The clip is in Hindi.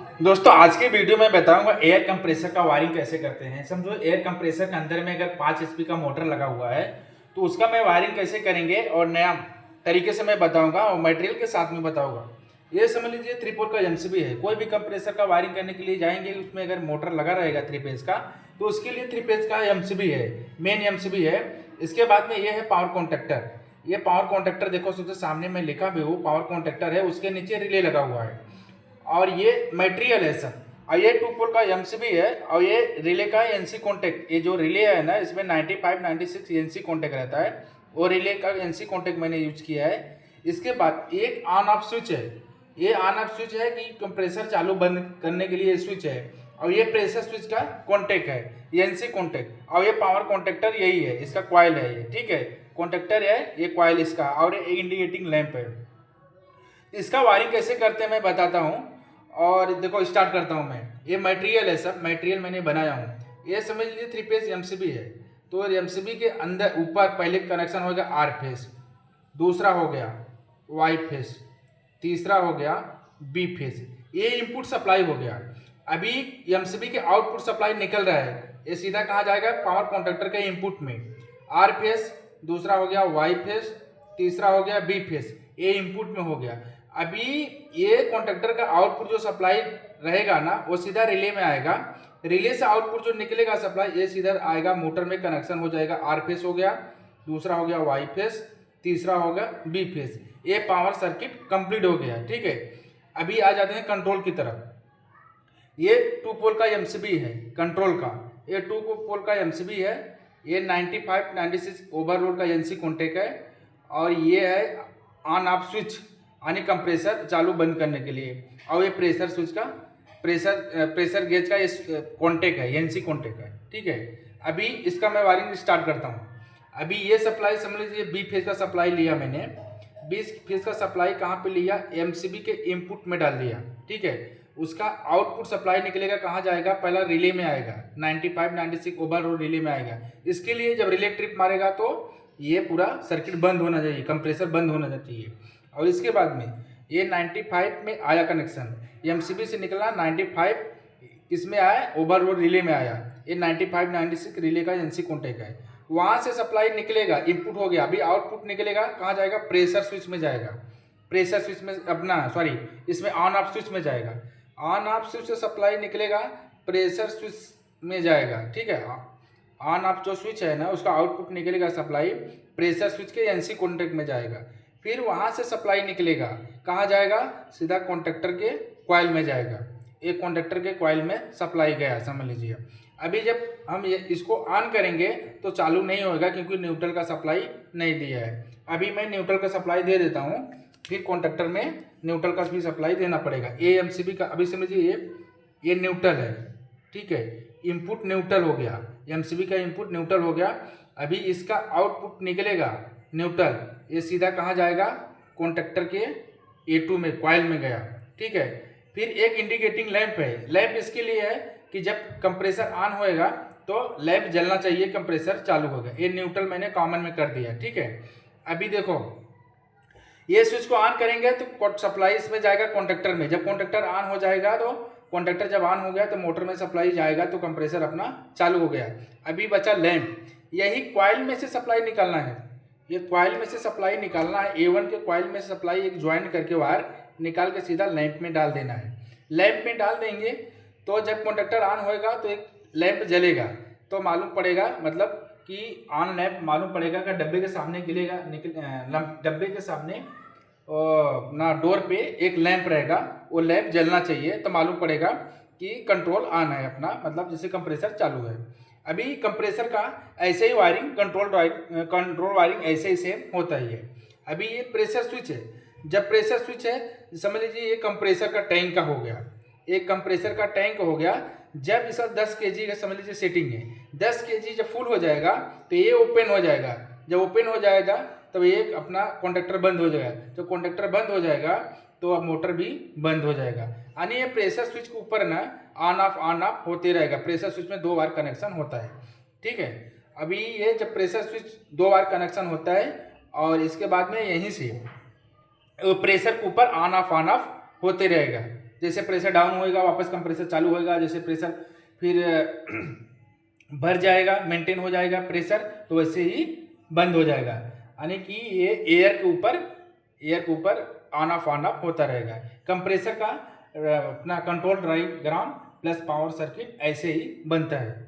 दोस्तों आज की वीडियो में बताऊंगा एयर कंप्रेसर का वायरिंग कैसे करते हैं। समझो एयर कंप्रेसर के अंदर में अगर 5 एचपी का मोटर लगा हुआ है तो उसका मैं वायरिंग कैसे करेंगे और नया तरीके से मैं बताऊंगा और मटेरियल के साथ में बताऊंगा। ये समझ लीजिए 3 पोल का एमसीबी है। कोई भी कंप्रेसर का वायरिंग करने के लिए जाएंगे, उसमें अगर मोटर लगा रहेगा 3 फेज का तो उसके लिए 3 फेज का एमसीबी है, मेन एमसीबी है। इसके बाद में ये है पावर कॉन्ट्रैक्टर। ये पावर कॉन्ट्रैक्टर देखो सबसे सामने में लिखा भी हो पावर कॉन्ट्रैक्टर है, उसके नीचे रिले लगा हुआ है और ये मटेरियल है सब। और ये 2 पोल का एमसीबी है और ये रिले का एनसी कॉन्टेक्ट। ये जो रिले है ना, इसमें 95 96 एनसी कॉन्टेक्ट रहता है, वो रिले का एनसी कॉन्टेक्ट मैंने यूज किया है। इसके बाद एक ऑन ऑफ स्विच है। ये ऑन ऑफ स्विच है कि कंप्रेसर चालू बंद करने के लिए स्विच है। और ये प्रेशर स्विच का कॉन्टेक्ट है, एनसी कॉन्टेक्ट। और ये पावर कॉन्ट्रैक्टर यही है, इसका कॉइल है ये, ठीक है। कॉन्ट्रैक्टर है ये, कॉइल इसका, और ये इंडिकेटिंग लैंप है। इसका वायरिंग कैसे करते हैं मैं बताता हूँ। और देखो स्टार्ट करता हूँ मैं। ये मटेरियल है, सब मटेरियल मैंने बनाया हूँ। ये समझ लीजिए 3 फेज एमसीबी है। तो एमसीबी के अंदर ऊपर पहले कनेक्शन हो गया आर फेज, दूसरा हो गया वाई फेज, तीसरा हो गया बी फेज। ये इनपुट सप्लाई हो गया। अभी एमसीबी के आउटपुट सप्लाई निकल रहा है, ये सीधा कहाँ जाएगा, पावर कॉन्ट्रैक्टर के इनपुट में। आर फेज, दूसरा हो गया वाई फेज, तीसरा हो गया बी फेज, ये इनपुट में हो गया। अभी ये कॉन्ट्रैक्टर का आउटपुट जो सप्लाई रहेगा ना, वो सीधा रिले में आएगा। रिले से आउटपुट जो निकलेगा सप्लाई, ये सीधा आएगा मोटर में, कनेक्शन हो जाएगा। आर फेस हो गया, दूसरा हो गया वाई फेस, तीसरा हो गया बी फेस। ये पावर सर्किट कंप्लीट हो गया, ठीक है। अभी आ जाते हैं कंट्रोल की तरफ। ये 2 पोल का एमसीबी है कंट्रोल का। ये 2 पोल का एमसीबी है। ये 95 96 ओवरलोड का एनसी कॉन्टेक्ट है। और ये है ऑन ऑफ स्विच, यानी कंप्रेसर चालू बंद करने के लिए। और ये प्रेशर स्विच का प्रेशर गेज का ये कॉन्टेक्ट है, एनसी कॉन्टेक्ट है, ठीक है। अभी इसका मैं वायरिंग स्टार्ट करता हूँ। अभी ये सप्लाई समझ लीजिए बी फेज का सप्लाई लिया मैंने। बी फेज का सप्लाई कहाँ पे लिया, एमसीबी के इनपुट में डाल दिया, ठीक है। उसका आउटपुट सप्लाई निकलेगा, कहाँ जाएगा, पहला रिले में आएगा, 95 96 ओवरलोड रिले में आएगा। इसके लिए जब रिले ट्रिप मारेगा तो ये पूरा सर्किट बंद होना चाहिए, कंप्रेसर बंद होना चाहिए। और इसके बाद में ये 95 में आया कनेक्शन, एमसीबी से निकला 95 इसमें आया, ओवरलोड रिले में आया। ये 95 96 रिले का एनसी कॉन्टेक्ट है। वहाँ से सप्लाई निकलेगा, इनपुट हो गया। अभी आउटपुट निकलेगा, कहाँ जाएगा, प्रेशर स्विच में जाएगा। प्रेशर स्विच में अपना सॉरी इसमें ऑन ऑफ स्विच में जाएगा। ऑन ऑफ स्विच से सप्लाई निकलेगा, प्रेशर स्विच में जाएगा, ठीक है। ऑन ऑफ जो स्विच है ना, उसका आउटपुट निकलेगा सप्लाई प्रेशर स्विच के एनसी कॉन्टेक्ट में जाएगा। फिर वहाँ से सप्लाई निकलेगा, कहाँ जाएगा, सीधा कॉन्ट्रैक्टर के कॉइल में जाएगा। एक कॉन्ट्रैक्टर के कॉइल में सप्लाई गया, समझ लीजिए। अभी जब हम इसको ऑन करेंगे तो चालू नहीं होगा, क्योंकि न्यूट्रल का सप्लाई नहीं दिया है। अभी मैं न्यूट्रल का सप्लाई दे देता हूँ, फिर कॉन्ट्रैक्टर में न्यूट्रल का भी सप्लाई देना पड़ेगा। ए एमसीबी का अभी समझिए ये न्यूट्रल है, ठीक है। इनपुट न्यूट्रल हो गया, एमसीबी का इनपुट न्यूट्रल हो गया। अभी इसका आउटपुट निकलेगा न्यूट्रल, ये सीधा कहाँ जाएगा, कॉन्ट्रैक्टर के A2 में, कॉइल में गया, ठीक है। फिर एक इंडिकेटिंग लैंप है। लैंप इसके लिए है कि जब कंप्रेसर ऑन होएगा तो लैंप जलना चाहिए, कंप्रेसर चालू होगा। ये न्यूट्रल मैंने कॉमन में कर दिया, ठीक है। अभी देखो ये स्विच को ऑन करेंगे तो सप्लाई इसमें जाएगा कॉन्ट्रैक्टर में। जब कॉन्ट्रैक्टर ऑन हो जाएगा तो कॉन्ट्रैक्टर जब ऑन हो गया तो मोटर में सप्लाई जाएगा, तो कंप्रेसर अपना चालू हो गया। अभी बचा लैंप, यही कॉइल में से सप्लाई निकालना है। ये कॉइल में से सप्लाई निकालना है, A1 के कॉइल में से सप्लाई एक ज्वाइन करके वायर निकाल के सीधा लैंप में डाल देना है। लैंप में डाल देंगे तो जब कॉन्ट्रैक्टर ऑन होएगा तो एक लैंप जलेगा, तो मालूम पड़ेगा, मतलब कि ऑन लैंप मालूम पड़ेगा कि डब्बे के सामने गिलेगा, डब्बे के सामने ना डोर पे एक लैंप रहेगा, वो लैंप जलना चाहिए, तो मालूम पड़ेगा कि कंट्रोल ऑन है अपना, मतलब जैसे कंप्रेसर चालू है। अभी कंप्रेसर का ऐसे ही वायरिंग, कंट्रोल वायरिंग ऐसे ही सेम होता ही है। अभी ये प्रेशर स्विच है। जब प्रेशर स्विच है, समझ लीजिए ये कंप्रेसर का टैंक का हो गया, एक कंप्रेसर का टैंक हो गया। जब इसका 10 kg का समझ लीजिए सेटिंग है, 10 kg जब फुल हो जाएगा तो ये ओपन हो जाएगा। जब ओपन हो जाएगा तब ये अपना कॉन्ट्रैक्टर बंद हो जाएगा। जब कॉन्ट्रैक्टर बंद हो जाएगा तो अब मोटर भी बंद हो जाएगा। यानी ये प्रेशर स्विच के ऊपर ना ऑन ऑफ होते रहेगा। प्रेशर स्विच में 2 बार कनेक्शन होता है, ठीक है। अभी ये जब प्रेशर स्विच 2 बार कनेक्शन होता है और इसके बाद में यहीं से प्रेशर के ऊपर ऑन ऑफ होते रहेगा, जैसे प्रेशर डाउन होएगा वापस कंप्रेसर चालू होएगा, जैसे प्रेशर फिर भर जाएगा, मेंटेन हो जाएगा प्रेशर, तो वैसे ही बंद हो जाएगा। यानी कि ये एयर के ऊपर ऑन ऑफ होता रहेगा। कंप्रेसर का अपना control drive gram plus power circuit ऐसे ही बनता है।